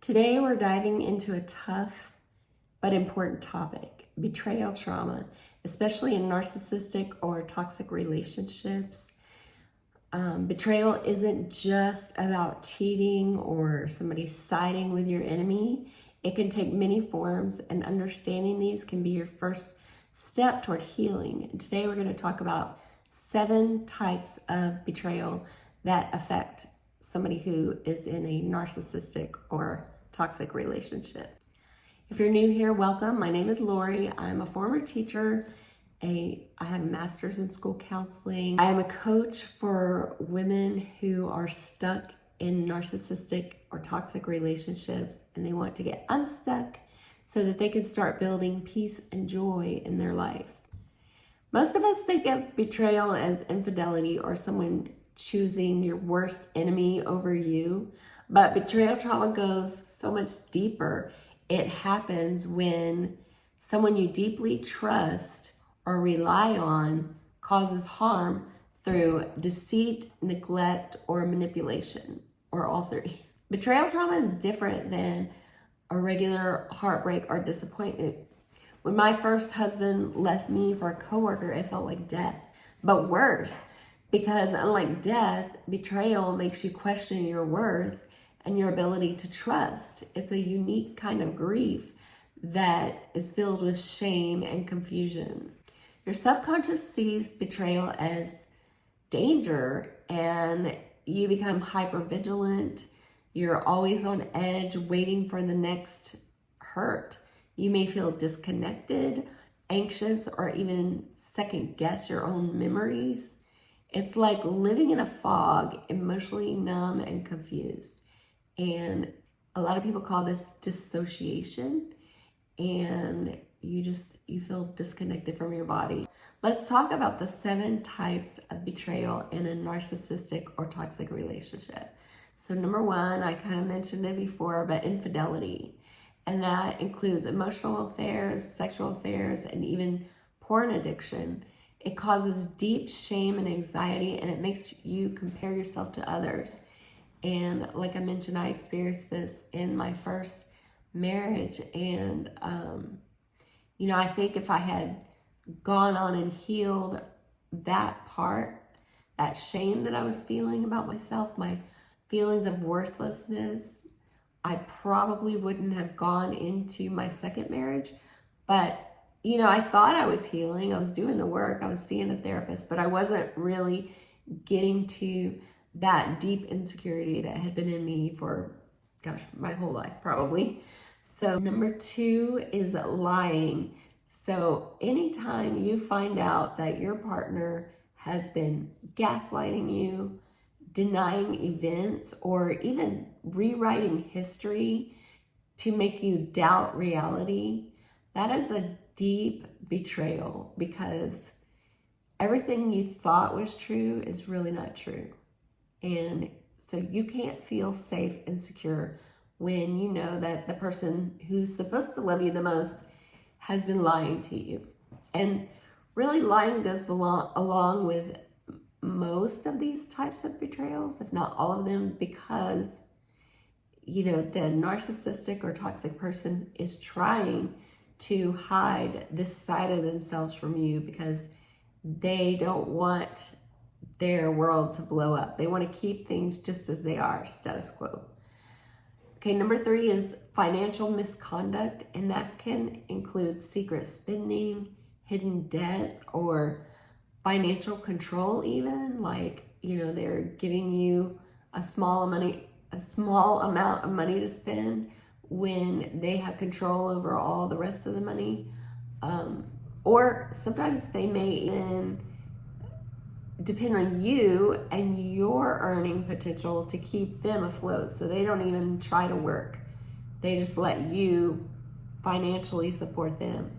Today we're diving into a tough but important topic, betrayal trauma, especially in narcissistic or toxic relationships. Betrayal isn't just about cheating or somebody siding with your enemy. It can take many forms, and understanding these can be your first step toward healing. And today we're going to talk about 7 types of betrayal that affect somebody who is in a narcissistic or toxic relationship. If you're new here, welcome. My name is Lori. I'm a former teacher. I have a master's in school counseling. I am a coach for women who are stuck in narcissistic or toxic relationships and they want to get unstuck so that they can start building peace and joy in their life. Most of us think of betrayal as infidelity or someone choosing your worst enemy over you, but betrayal trauma goes so much deeper. It happens when someone you deeply trust or rely on causes harm through deceit, neglect, or manipulation, or all 3. Betrayal trauma is different than a regular heartbreak or disappointment. When my first husband left me for a coworker, it felt like death, but worse, because unlike death, betrayal makes you question your worth and your ability to trust. It's a unique kind of grief that is filled with shame and confusion. Your subconscious sees betrayal as danger and you become hypervigilant. You're always on edge, waiting for the next hurt. You may feel disconnected, anxious, or even second guess your own memories. It's like living in a fog, emotionally numb and confused. And a lot of people call this dissociation, and you feel disconnected from your body. Let's talk about the 7 types of betrayal in a narcissistic or toxic relationship. So number 1, I kind of mentioned it before, but infidelity. And that includes emotional affairs, sexual affairs, and even porn addiction. It causes deep shame and anxiety, and it makes you compare yourself to others. And like I mentioned, I experienced this in my first marriage. And, I think if I had gone on and healed that part, that shame that I was feeling about myself, my feelings of worthlessness, I probably wouldn't have gone into my second marriage. But, I thought I was healing. I was doing the work. I was seeing a therapist, but I wasn't really getting to that deep insecurity that had been in me for, my whole life probably. So number 2 is lying. So anytime you find out that your partner has been gaslighting you, denying events, or even rewriting history to make you doubt reality, that is a deep betrayal, because everything you thought was true is really not true. And so you can't feel safe and secure when you know that the person who's supposed to love you the most has been lying to you. And really, lying goes along with most of these types of betrayals, if not all of them, because, the narcissistic or toxic person is trying to hide this side of themselves from you because they don't want their world to blow up. They want to keep things just as they are, status quo. Okay, number 3 is financial misconduct, and that can include secret spending, hidden debts, or financial control even. Like, they're giving you a small amount of money to spend when they have control over all the rest of the money. Or sometimes they may even depend on you and your earning potential to keep them afloat. So they don't even try to work. They just let you financially support them.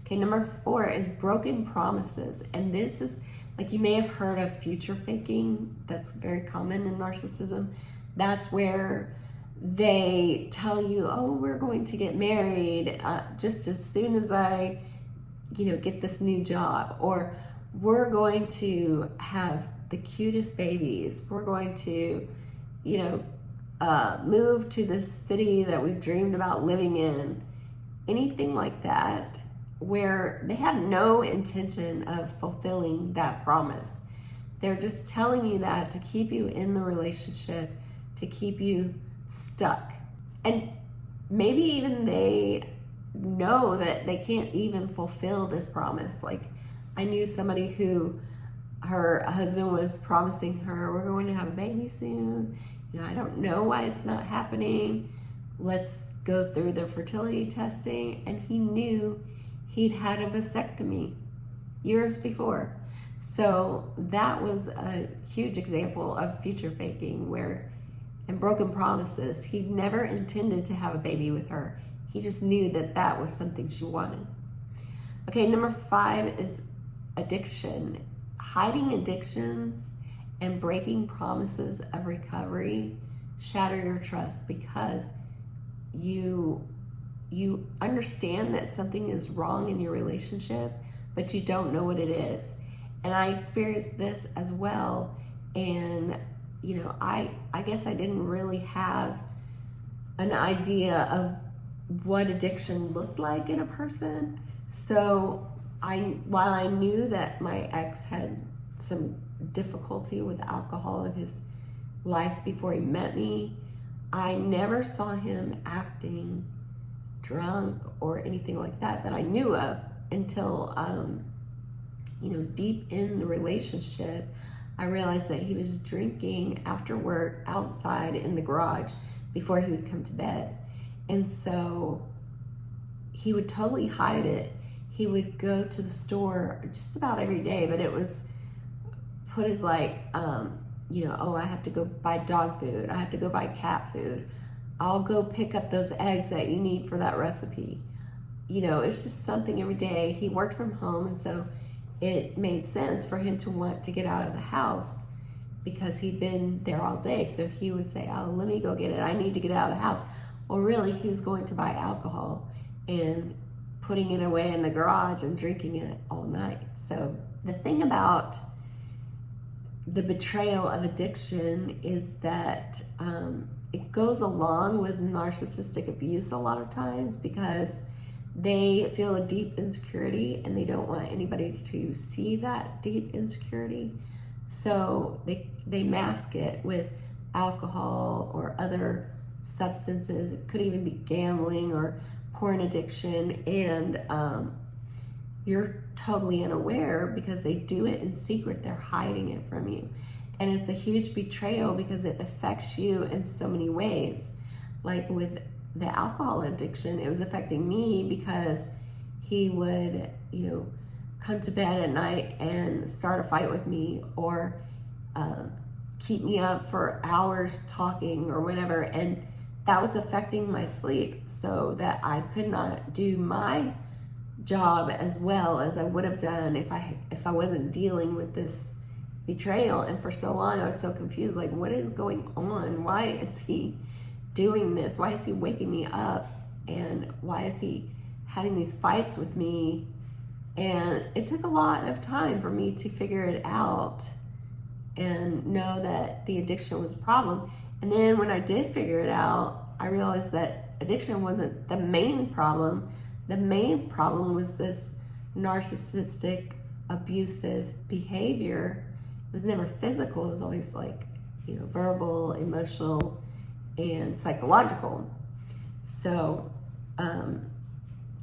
Okay, number 4 is broken promises. And this is, like, you may have heard of future faking. That's very common in narcissism. That's where they tell you, oh, we're going to get married just as soon as I, get this new job. Or we're going to have the cutest babies. We're going to, move to this city that we've dreamed about living in, anything like that, where they have no intention of fulfilling that promise. They're just telling you that to keep you in the relationship, to keep you stuck. And maybe even they know that they can't even fulfill this promise. Like, I knew somebody who, her husband was promising her, we're going to have a baby soon. I don't know why it's not happening. Let's go through the fertility testing. And he knew he'd had a vasectomy years before. So that was a huge example of future faking and broken promises. He never intended to have a baby with her. He just knew that that was something she wanted. Okay, number 5 is addiction. Hiding addictions and breaking promises of recovery shatter your trust because you understand that something is wrong in your relationship, but you don't know what it is. And I experienced this as well. And, I guess I didn't really have an idea of what addiction looked like in a person. So while I knew that my ex had some difficulty with alcohol in his life before he met me, I never saw him acting drunk or anything like that I knew of until, deep in the relationship, I realized that he was drinking after work outside in the garage before he would come to bed. And so he would totally hide it. He would go to the store just about every day, but it was put as like, oh, I have to go buy dog food. I have to go buy cat food. I'll go pick up those eggs that you need for that recipe. It's just something every day. He worked from home, and so it made sense for him to want to get out of the house because he'd been there all day. So he would say, oh, let me go get it. I need to get out of the house. Well, really, he was going to buy alcohol and putting it away in the garage and drinking it all night. So the thing about the betrayal of addiction is that it goes along with narcissistic abuse a lot of times because they feel a deep insecurity and they don't want anybody to see that deep insecurity. So they mask it with alcohol or other substances. It could even be gambling or porn addiction, and you're totally unaware because they do it in secret. They're hiding it from you, and it's a huge betrayal because it affects you in so many ways. Like with the alcohol addiction, it was affecting me because he would come to bed at night and start a fight with me, or keep me up for hours talking or whatever, and that was affecting my sleep so that I could not do my job as well as I would have done if I wasn't dealing with this betrayal. And for so long I was so confused, like, what is going on? Why is he doing this? Why is he waking me up? And why is he having these fights with me? And it took a lot of time for me to figure it out and know that the addiction was a problem. And then when I did figure it out, I realized that addiction wasn't the main problem. The main problem was this narcissistic, abusive behavior. It was never physical. It was always like, verbal, emotional, and psychological. So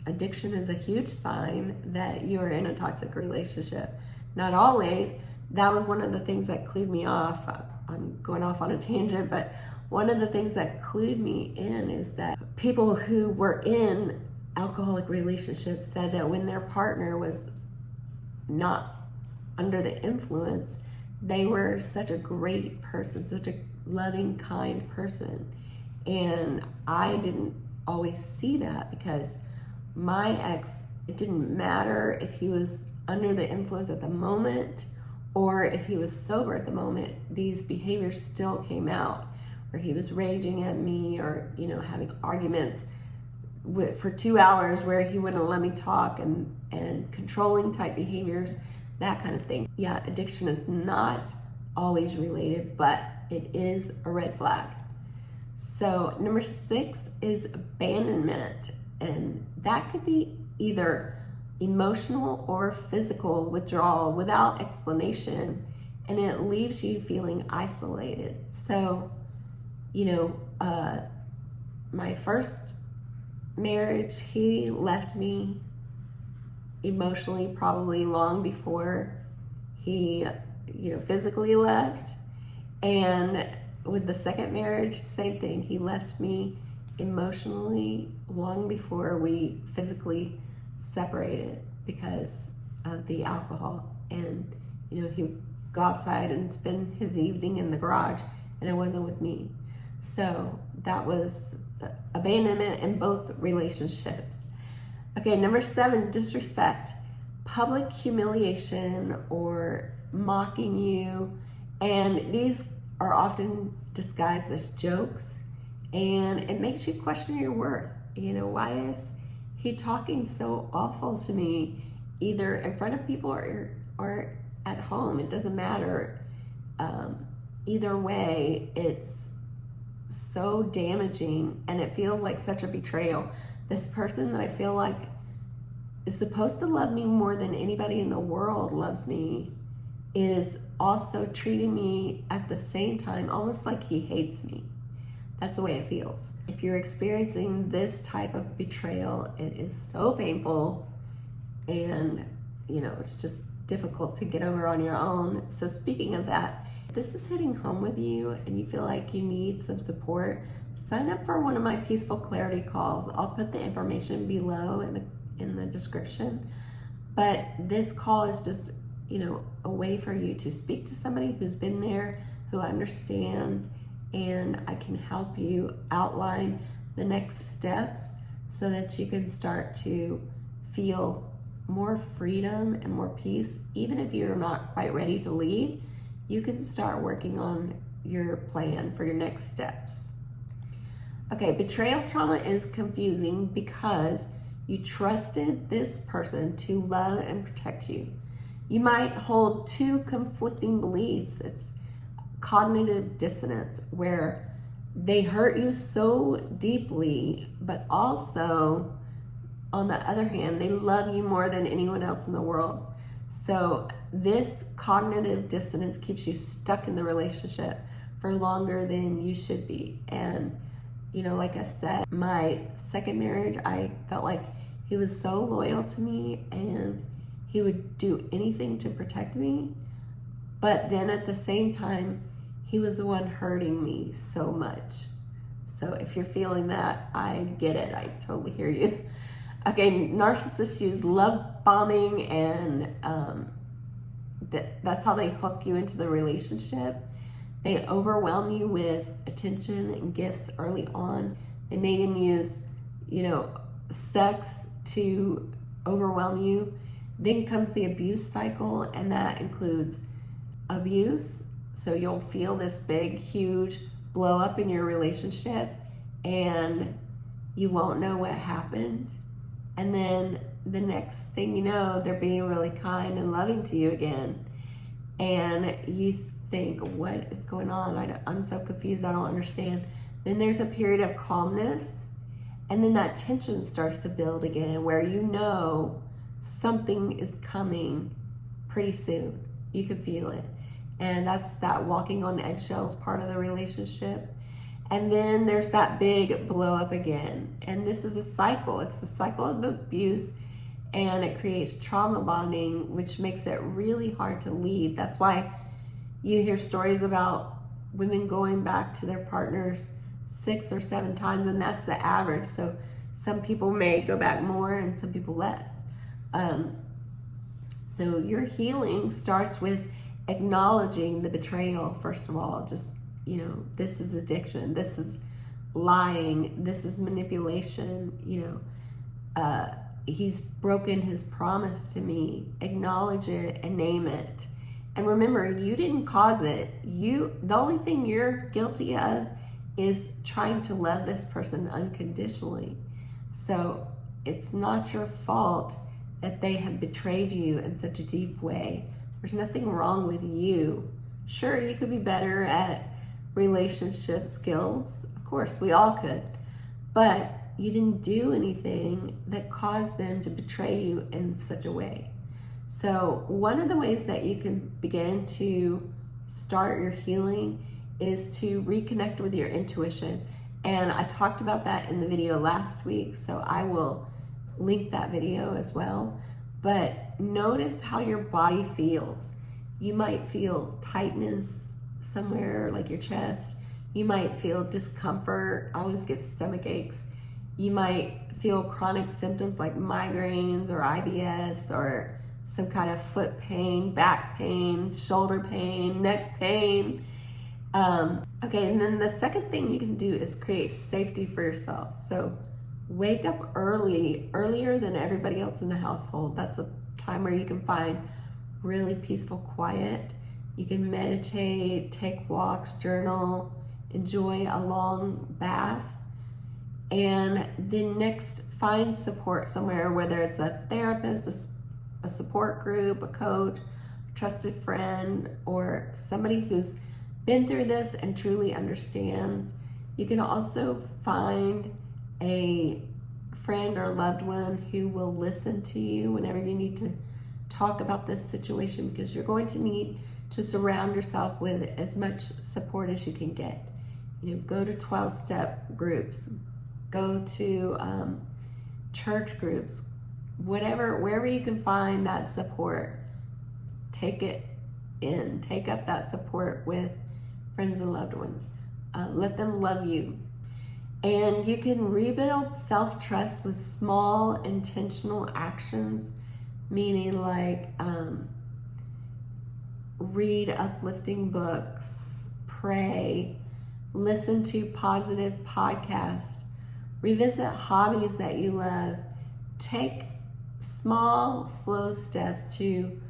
addiction is a huge sign that you are in a toxic relationship. Not always. That was one of the things that clued me off. I'm going off on a tangent, but one of the things that clued me in is that people who were in alcoholic relationships said that when their partner was not under the influence, they were such a great person, such a loving, kind person. And I didn't always see that because my ex, it didn't matter if he was under the influence at the moment or if he was sober at the moment, these behaviors still came out, where he was raging at me or, having arguments for 2 hours where he wouldn't let me talk, and controlling type behaviors, that kind of thing. Yeah, addiction is not always related, but it is a red flag. So number 6 is abandonment, and that could be either emotional or physical withdrawal without explanation, and it leaves you feeling isolated. So, my first marriage, he left me emotionally probably long before he, physically left. And with the second marriage, same thing. He left me emotionally long before we physically separated because of the alcohol. And, he'd go outside and spend his evening in the garage, and it wasn't with me. So that was abandonment in both relationships. Okay, number 7, disrespect. Public humiliation or mocking you. And these are often disguised as jokes, and it makes you question your worth. Why is he talking so awful to me, either in front of people or at home? It doesn't matter. Either way, it's so damaging, and it feels like such a betrayal. This person that I feel like is supposed to love me more than anybody in the world loves me is also treating me at the same time almost like he hates me. That's the way it feels. If you're experiencing this type of betrayal, it is so painful, and it's just difficult to get over on your own. So speaking of that, if this is hitting home with you and you feel like you need some support, sign up for one of my Peaceful Clarity calls. I'll put the information below in the description. But this call is just, a way for you to speak to somebody who's been there, who understands, and I can help you outline the next steps so that you can start to feel more freedom and more peace. Even if you're not quite ready to leave, you can start working on your plan for your next steps. Okay, betrayal trauma is confusing because you trusted this person to love and protect you. You might hold 2 conflicting beliefs. It's cognitive dissonance, where they hurt you so deeply, but also, on the other hand, they love you more than anyone else in the world. So this cognitive dissonance keeps you stuck in the relationship for longer than you should be. And, like I said, my second marriage, I felt like he was so loyal to me and he would do anything to protect me. But then at the same time, he was the one hurting me so much. So if you're feeling that, I get it. I totally hear you. Okay, narcissists use love bombing, and that's how they hook you into the relationship. They overwhelm you with attention and gifts early on. They may even use, sex to overwhelm you. Then comes the abuse cycle, and that includes abuse. So you'll feel this big, huge blow up in your relationship, and you won't know what happened. And then the next thing you know, they're being really kind and loving to you again. And you think, what is going on? I'm so confused, I don't understand. Then there's a period of calmness, and then that tension starts to build again, where something is coming pretty soon. You can feel it. And that's that walking on eggshells part of the relationship. And then there's that big blow up again. And this is a cycle. It's the cycle of abuse, and it creates trauma bonding, which makes it really hard to leave. That's why you hear stories about women going back to their partners 6 or 7 times, and that's the average. So some people may go back more and some people less. So your healing starts with acknowledging the betrayal, first of all. Just, this is addiction, this is lying, this is manipulation, he's broken his promise to me. Acknowledge it and name it. And remember, you didn't cause it. The only thing you're guilty of is trying to love this person unconditionally. So it's not your fault that they have betrayed you in such a deep way. There's nothing wrong with you. Sure, you could be better at relationship skills. Of course, we all could. But you didn't do anything that caused them to betray you in such a way. So one of the ways that you can begin to start your healing is to reconnect with your intuition. And I talked about that in the video last week, so I will link that video as well. But notice how your body feels. You might feel tightness somewhere like your chest. You might feel discomfort. I always get stomach aches. You might feel chronic symptoms like migraines or IBS or some kind of foot pain, back pain, shoulder pain, neck pain. Okay, and then the second thing you can do is create safety for yourself. So wake up earlier than everybody else in the household. That's a time where you can find really peaceful quiet. You can meditate, take walks, journal, enjoy a long bath. And then next, find support somewhere, whether it's a therapist, a support group, a coach, a trusted friend, or somebody who's been through this and truly understands. You can also find a friend or loved one who will listen to you whenever you need to talk about this situation, because you're going to need to surround yourself with as much support as you can get. You know, go to 12-step groups, go to church groups, wherever you can find that support, take it in, take up that support with friends and loved ones. Let them love you. And you can rebuild self-trust with small intentional actions, meaning like read uplifting books, pray, listen to positive podcasts, revisit hobbies that you love. Take small, slow steps to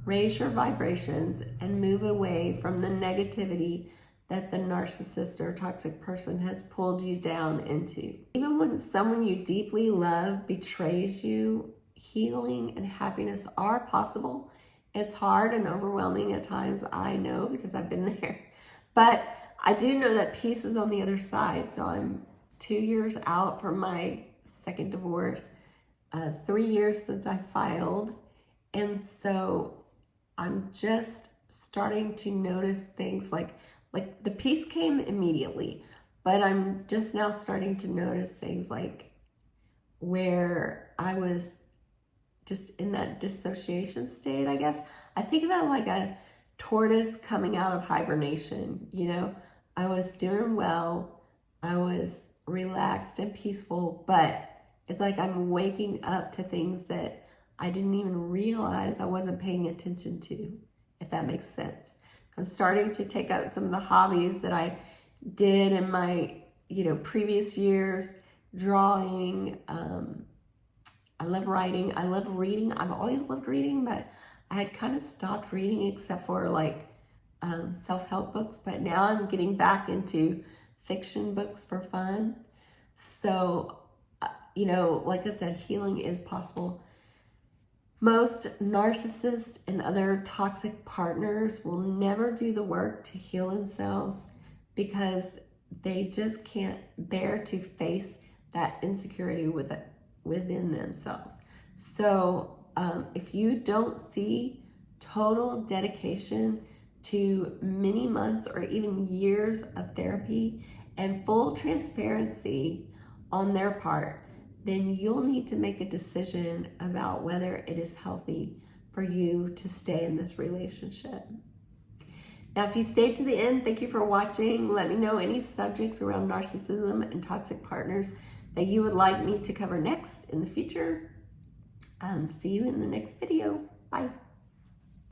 raise your vibrations and move away from the negativity that the narcissist or toxic person has pulled you down into. Even when someone you deeply love betrays you, healing and happiness are possible. It's hard and overwhelming at times, I know, because I've been there. But I do know that peace is on the other side. So I'm 2 years out from my second divorce, 3 years since I filed. And so I'm just starting to notice things like the peace came immediately, but I'm just now starting to notice things like where I was just in that dissociation state, I guess. I think about like a tortoise coming out of hibernation, you know? I was doing well, I was relaxed and peaceful, but it's like I'm waking up to things that I didn't even realize I wasn't paying attention to, if that makes sense. I'm starting to take out some of the hobbies that I did in my, previous years, drawing. I love writing. I love reading. I've always loved reading, but I had kind of stopped reading except for like self-help books. But now I'm getting back into fiction books for fun. So, like I said, healing is possible. Most narcissists and other toxic partners will never do the work to heal themselves because they just can't bear to face that insecurity within themselves. So if you don't see total dedication to many months or even years of therapy and full transparency on their part, then you'll need to make a decision about whether it is healthy for you to stay in this relationship. Now, if you stayed to the end, thank you for watching. Let me know any subjects around narcissism and toxic partners that you would like me to cover next in the future. See you in the next video. Bye.